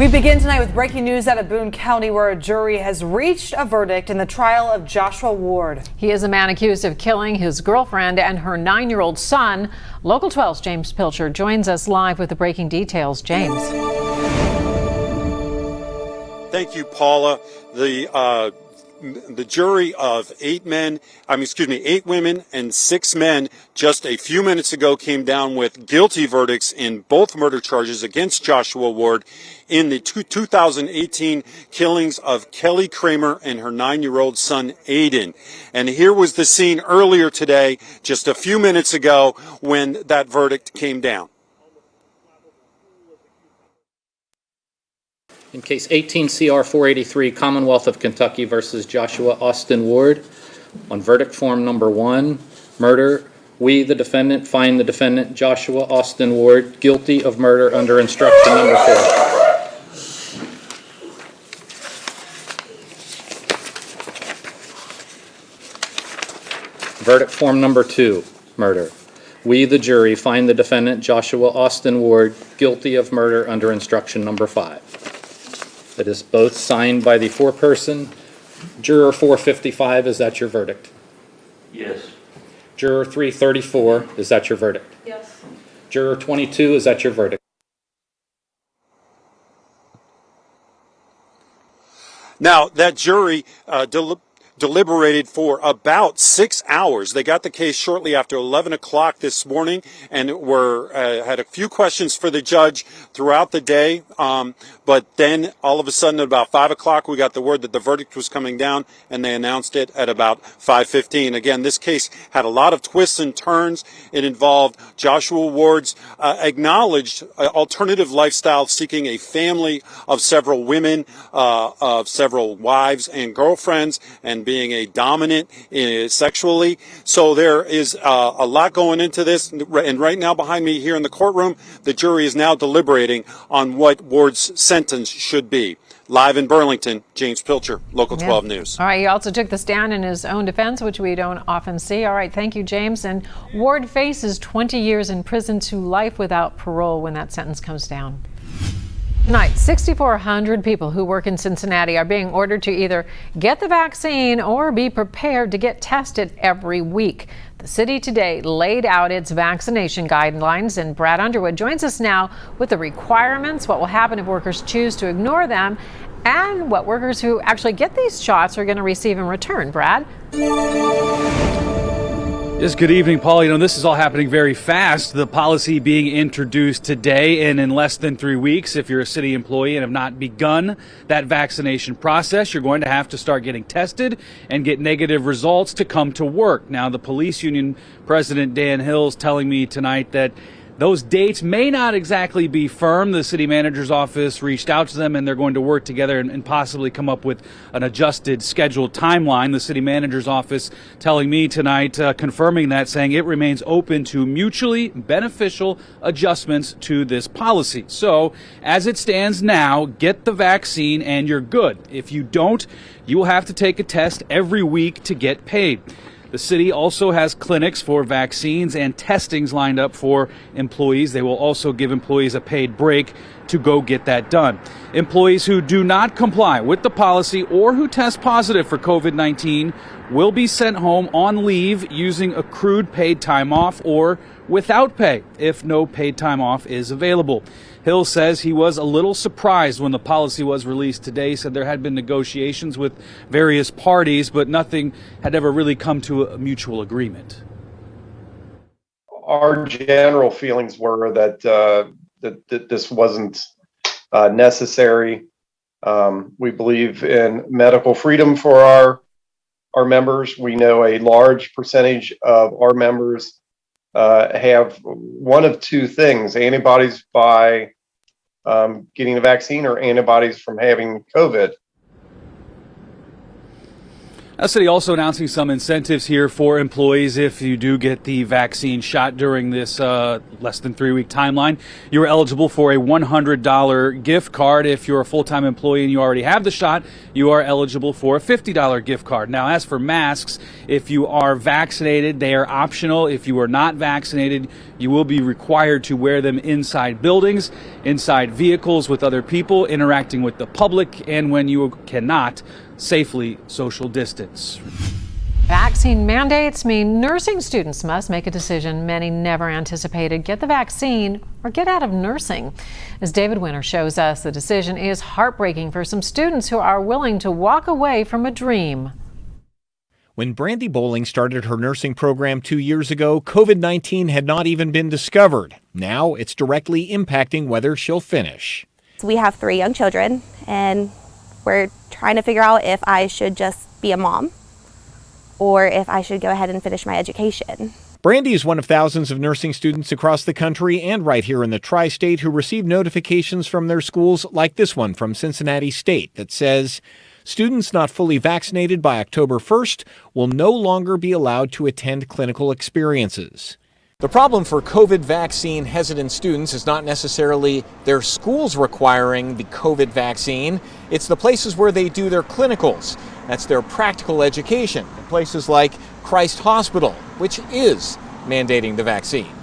We begin tonight with breaking news out of Boone County, where a jury has reached a verdict in the trial of Joshua Ward. He is a man accused of killing his girlfriend and her 9-year-old son. Local 12's James Pilcher joins us live with the breaking details. James. Thank you, Paula. The jury of 8 women and 6 men just a few minutes ago came down with guilty verdicts in both murder charges against Joshua Ward in the 2018 killings of Kelli Kramer and her 9-year-old son, Aiden. And here was the scene earlier today, just a few minutes ago, when that verdict came down. In case 18 CR 483, Commonwealth of Kentucky versus Joshua Austin Ward, on verdict form number 1, murder, we, the defendant, find the defendant, Joshua Austin Ward, guilty of murder under instruction number 4. Verdict form number 2, murder. We, the jury, find the defendant, Joshua Austin Ward, guilty of murder under instruction number 5. That is both signed by the foreperson. Juror 455, is that your verdict? Yes. Juror 334, is that your verdict? Yes. Juror 22, is that your verdict? Now, that jury deliberated for about 6 hours. They got the case shortly after 11 o'clock this morning and had a few questions for the judge throughout the day. But then all of a sudden at about 5 o'clock, we got the word that the verdict was coming down, and they announced it at about 5:15. Again, this case had a lot of twists and turns. It involved Joshua Ward's acknowledged alternative lifestyle, seeking a family of several women, of several wives and girlfriends, and being a dominant sexually. So there is a lot going into this. And right now behind me here in the courtroom, the jury is now deliberating on what Ward's sentence should be. Live in Burlington, James Pilcher, Local 12 News. All right, he also took the stand in his own defense, which we don't often see. All right, thank you, James. And Ward faces 20 years in prison to life without parole when that sentence comes down. Tonight, 6,400 people who work in Cincinnati are being ordered to either get the vaccine or be prepared to get tested every week. The city today laid out its vaccination guidelines, and Brad Underwood joins us now with the requirements, what will happen if workers choose to ignore them, and what workers who actually get these shots are going to receive in return. Brad? Yes, good evening, Paul. This is all happening very fast. The policy being introduced today, and in less than 3 weeks, if you're a city employee and have not begun that vaccination process, you're going to have to start getting tested and get negative results to come to work. Now, the police union president, Dan Hill's, telling me tonight that those dates may not exactly be firm. The city manager's office reached out to them, and they're going to work together and possibly come up with an adjusted scheduled timeline. The city manager's office telling me tonight, confirming that, saying it remains open to mutually beneficial adjustments to this policy. So, as it stands now, get the vaccine and you're good. If you don't, you will have to take a test every week to get paid. The city also has clinics for vaccines and testings lined up for employees. They will also give employees a paid break to go get that done. Employees who do not comply with the policy or who test positive for COVID-19 will be sent home on leave using accrued paid time off or without pay if no paid time off is available. Hill says he was a little surprised when the policy was released today. He said there had been negotiations with various parties, but nothing had ever really come to a mutual agreement. Our general feelings were that this wasn't necessary. We believe in medical freedom for our members. We know a large percentage of our members have one of two things: antibodies by getting the vaccine or antibodies from having COVID. The city also announcing some incentives here for employees if you do get the vaccine shot during this less than 3-week timeline. You're eligible for a $100 gift card. If you're a full-time employee and you already have the shot, you are eligible for a $50 gift card. Now, as for masks, if you are vaccinated, they are optional. If you are not vaccinated, you will be required to wear them inside buildings, inside vehicles with other people, interacting with the public, and when you cannot, safely social distance. Vaccine mandates mean nursing students must make a decision many never anticipated: get the vaccine or get out of nursing. As David Winter shows us, the decision is heartbreaking for some students who are willing to walk away from a dream. When Brandy Bowling started her nursing program 2 years ago, COVID-19 had not even been discovered. Now it's directly impacting whether she'll finish. We have 3 young children, and we're trying to figure out if I should just be a mom or if I should go ahead and finish my education. Brandy is one of thousands of nursing students across the country and right here in the tri-state who receive notifications from their schools like this one from Cincinnati State that says students not fully vaccinated by October 1st will no longer be allowed to attend clinical experiences. The problem for COVID vaccine hesitant students is not necessarily their schools requiring the COVID vaccine. It's the places where they do their clinicals. That's their practical education. Places like Christ Hospital, which is mandating the vaccine.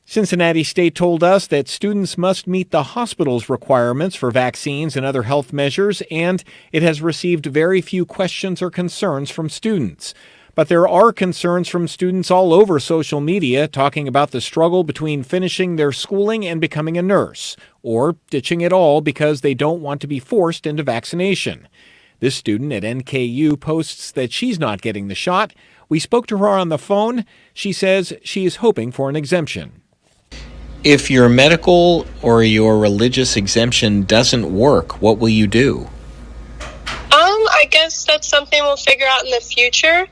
Cincinnati State told us that students must meet the hospital's requirements for vaccines and other health measures, and it has received very few questions or concerns from students. But there are concerns from students all over social media talking about the struggle between finishing their schooling and becoming a nurse, or ditching it all because they don't want to be forced into vaccination. This student at NKU posts that she's not getting the shot. We spoke to her on the phone. She says she is hoping for an exemption. If your medical or your religious exemption doesn't work, what will you do? I guess that's something we'll figure out in the future.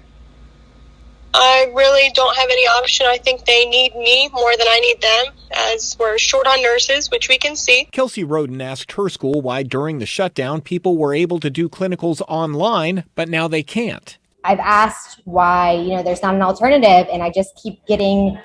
I really don't have any option. I think they need me more than I need them, as we're short on nurses, which we can see. Kelsey Roden asked her school why during the shutdown people were able to do clinicals online, but now they can't. I've asked why, there's not an alternative, and I just keep getting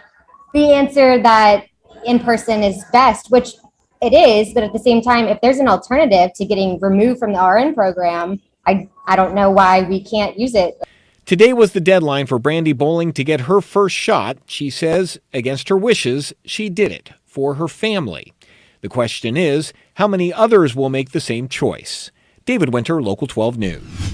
the answer that in-person is best, which it is, but at the same time, if there's an alternative to getting removed from the RN program, I don't know why we can't use it. Today was the deadline for Brandy Bowling to get her first shot. She says, against her wishes, she did it for her family. The question is, how many others will make the same choice? David Winter, Local 12 News.